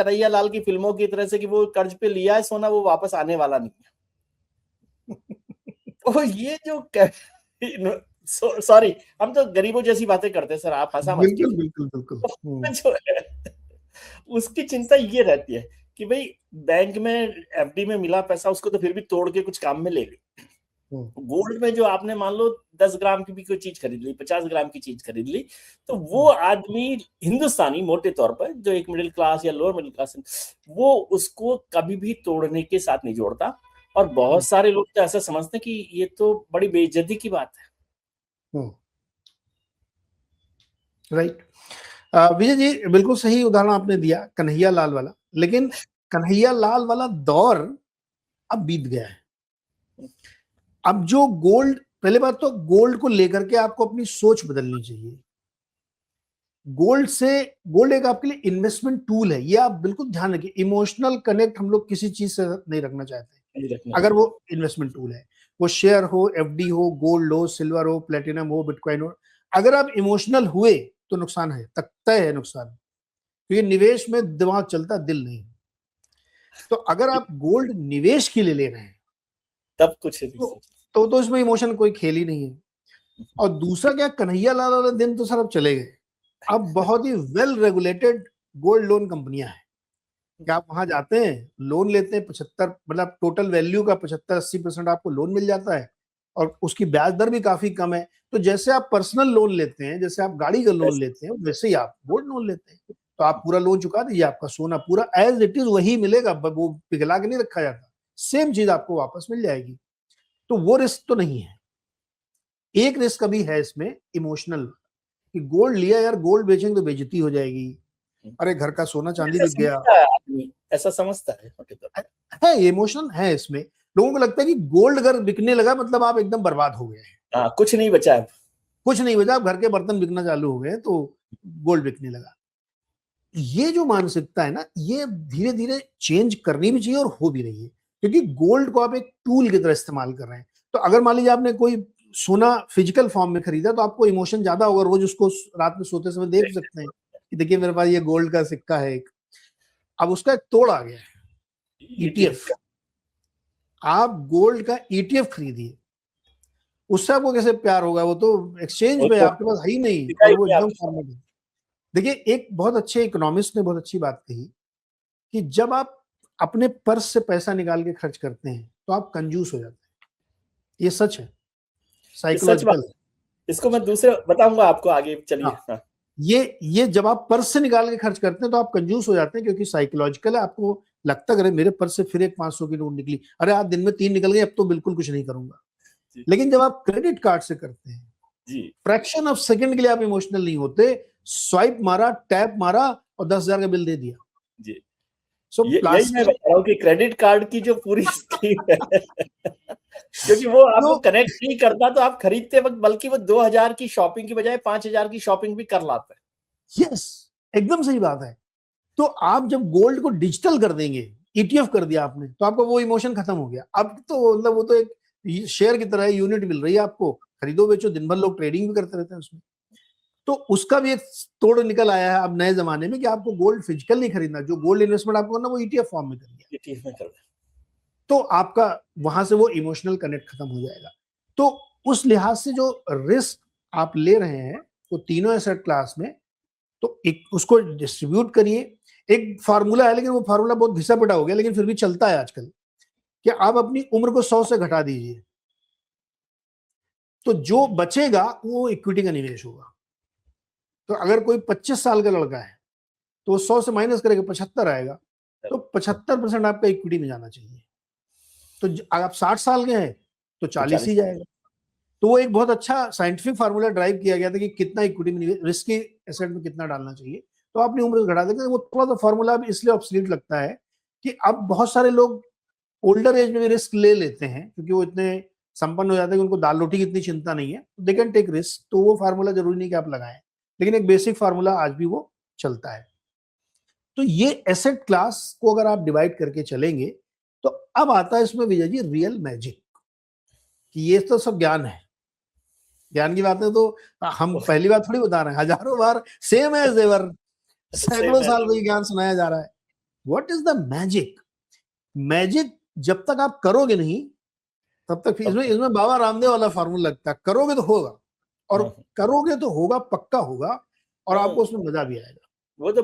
कन्हैया लाल की फिल्मों की तरह से कि वो कर्ज पे लिया है सोना, वो वापस आने वाला नहीं है। तो ये जो सॉरी, हम तो गरीबों जैसी बातें करते हैं सर, आप हंसा मत बिल्कुल कीजिए। बिल्कुल बिल्कुल। जो है उसकी चिंता ये रहती है कि भाई बैंक में एफडी में मिला पैसा उसको तो फिर भी तोड़ के कुछ काम में ले गई। गोल्ड में जो आपने मान लो 10 ग्राम की भी कोई चीज खरीद ली, 50 ग्राम की चीज खरीद ली, तो वो आदमी हिंदुस्तानी मोटे तौर पर जो एक मिडिल क्लास या लोअर मिडिल क्लास, वो उसको कभी भी तोड़ने के साथ नहीं जोड़ता। और बहुत सारे लोग तो ऐसा समझते हैं कि ये तो बड़ी बेइज्जती की बात है। राइट। विजय जी बिल्कुल सही उदाहरण आपने दिया कन्हैया लाल वाला, लेकिन कन्हैया लाल वाला दौर अब बीत गया है। अब जो गोल्ड, पहले बात तो गोल्ड को लेकर के आपको अपनी सोच बदलनी चाहिए। गोल्ड एक आपके लिए इन्वेस्टमेंट टूल है, ये आप बिल्कुल ध्यान रखिए। इमोशनल कनेक्ट हम लोग किसी चीज से नहीं रखना चाहते अगर वो इन्वेस्टमेंट टूल है, वो शेयर हो, एफडी हो, गोल्ड हो, सिल्वर हो, प्लेटिनम हो, बिटकॉइन हो। अगर आप इमोशनल हुए तो नुकसान है, तय है नुकसान, क्योंकि निवेश में दिमाग चलता, दिल नहीं। तो अगर आप गोल्ड निवेश के लिए ले रहे हैं तब कुछ तो इसमें इमोशन कोई खेल ही नहीं है। और दूसरा क्या, कन्हैया लाल वाले दिन तो सर अब चले गए। अब बहुत ही वेल रेगुलेटेड गोल्ड लोन कंपनियां हैं कि आप वहां जाते हैं, लोन लेते हैं, 75 मतलब टोटल वैल्यू का 75-80% आपको लोन मिल जाता है, और उसकी ब्याज दर भी काफी कम है। तो जैसे आप पर्सनल लोन लेते हैं, जैसे आप गाड़ी का लोन लेते हैं, वैसे ही आप गोल्ड लोन लेते हैं। तो आप पूरा लोन चुका दीजिए, आपका सोना पूरा एज इट इज वही मिलेगा, वो पिघला के नहीं रखा जाता, सेम चीज आपको वापस मिल जाएगी। तो वो रिस्क तो नहीं है। एक रिस्क अभी है इसमें इमोशनल, कि गोल्ड लिया यार, गोल्ड बेचेंगे तो बेइज्जती हो जाएगी, अरे घर का सोना चांदी बिक गया, ऐसा समझता है इमोशनल है इसमें। लोगों को लगता है कि गोल्ड अगर बिकने लगा मतलब आप एकदम बर्बाद हो गए हैं, कुछ नहीं बचा है, कुछ नहीं बचा, घर के बर्तन बिकना चालू हो गए तो गोल्ड बिकने लगा। ये जो मानसिकता है ना, ये धीरे धीरे चेंज करनी भी चाहिए और हो भी रही है, क्योंकि गोल्ड को आप एक टूल की तरह इस्तेमाल कर रहे हैं। तो अगर मान लीजिए आपने कोई सोना फिजिकल फॉर्म में खरीदा तो आपको इमोशन ज्यादा होगा, रोज उसको रात में सोते समय देख सकते हैं कि देखिए मेरे पास ये गोल्ड का सिक्का है एक। अब उसका एक तोड़ आ गया है, ईटीएफ। आप गोल्ड का ईटीएफ खरीदिए, उससे आपको कैसे प्यार होगा, वो तो एक्सचेंज में आपके पास है ही नहीं, और वो एकदम फॉर्मेट है। देखिए एक बहुत अच्छे इकोनॉमिस्ट ने बहुत अच्छी बात कही कि जब आप अपने पर्स से पैसा निकाल के खर्च करते हैं तो आप कंजूस हो जाते हैं। ये सच है, साइकोलॉजिकल। इसको मैं दूसरे बताऊंगा आपको आगे, चलिए। हाँ। ये जब आप पर्स से निकाल के खर्च करते हैं तो आप कंजूस हो जाते हैं, क्योंकि साइकोलॉजिकल है। आपको लगता है अरे मेरे पर्स से फिर एक 500 की नोट निकली, अरे आज दिन में 3 निकल गए, अब तो बिल्कुल कुछ नहीं करूंगा। लेकिन जब आप क्रेडिट कार्ड से करते हैं, फ्रैक्शन ऑफ सेकंड के लिए आप इमोशनल नहीं होते, स्वाइप मारा, टैप मारा और 10,000 का बिल दे दिया। जी। यही मैं बता रहा हूँ कि क्रेडिट कार्ड की जो पूरी स्कीम है क्योंकि वो आपको कनेक्ट नहीं करता, तो आप खरीदते वक्त बल्कि वो 2,000 की शॉपिंग की बजाय 5,000 की शॉपिंग भी कर लाते हैं। यस, एकदम सही बात है। तो आप जब गोल्ड को डिजिटल कर देंगे, ईटीएफ कर दिया आपने, तो आपका वो इमोशन खत्म हो गया। अब तो मतलब वो तो एक शेयर की तरह यूनिट मिल रही है आपको, खरीदो बेचो, दिन भर लोग ट्रेडिंग भी करते रहते हैं उसमें। तो उसका भी एक तोड़ निकल आया है अब नए जमाने में कि आपको गोल्ड फिजिकल नहीं खरीदना, जो गोल्ड इन्वेस्टमेंट आपको करना वो ईटीएफ फॉर्म में करिए, तो आपका वहां से वो इमोशनल कनेक्ट खत्म हो जाएगा। तो उस लिहाज से जो रिस्क आप ले रहे हैं वो तीनों एसेट क्लास में, तो एक उसको डिस्ट्रीब्यूट करिए। एक फार्मूला है, लेकिन वो फार्मूला बहुत घिसा पिटा हो गया, लेकिन फिर भी चलता है आजकल, कि आप अपनी उम्र को 100 से घटा दीजिए, तो जो बचेगा वो इक्विटी का निवेश होगा। तो अगर कोई 25 साल का लड़का है तो 100 से माइनस करेगा, 75 आएगा, तो 75% आपका इक्विटी में जाना चाहिए। तो अगर आप 60 साल के हैं तो 40 ही जाएगा। तो वो एक बहुत अच्छा साइंटिफिक फार्मूला ड्राइव किया गया था कि कितना इक्विटी में, रिस्की एसेट में कितना डालना चाहिए, तो अपनी उम्र घटा देंगे। वो थोड़ा सा फार्मूला इसलिए ऑब्सोल्यूट लगता है कि अब बहुत सारे लोग ओल्डर एज में भी रिस्क ले लेते हैं, क्योंकि वो इतने संपन्न हो जाते हैं कि उनको दाल रोटी की इतनी चिंता नहीं है, दे कैन टेक रिस्क। तो वो फार्मूला जरूरी नहीं कि आप लगाएं, लेकिन एक बेसिक फार्मूला आज भी वो चलता है। तो ये एसेट क्लास को अगर आप डिवाइड करके चलेंगे, तो अब आता है इसमें विजय जी रियल मैजिक, कि ये तो सब ज्ञान है, ज्ञान की बातें तो हम पहली बार थोड़ी बता रहे हैं, हजारों बार सेम एज एवर, सैकड़ों साल वही ज्ञान सुनाया जा रहा है। What is the magic? Magic जब तक आप करोगे नहीं तब तक इसमें बाबा रामदेव वाला फार्मूला लगता है, करोगे तो होगा, और करोगे तो होगा, पक्का होगा, और आपको उसमें मजा भी आएगा। वो तो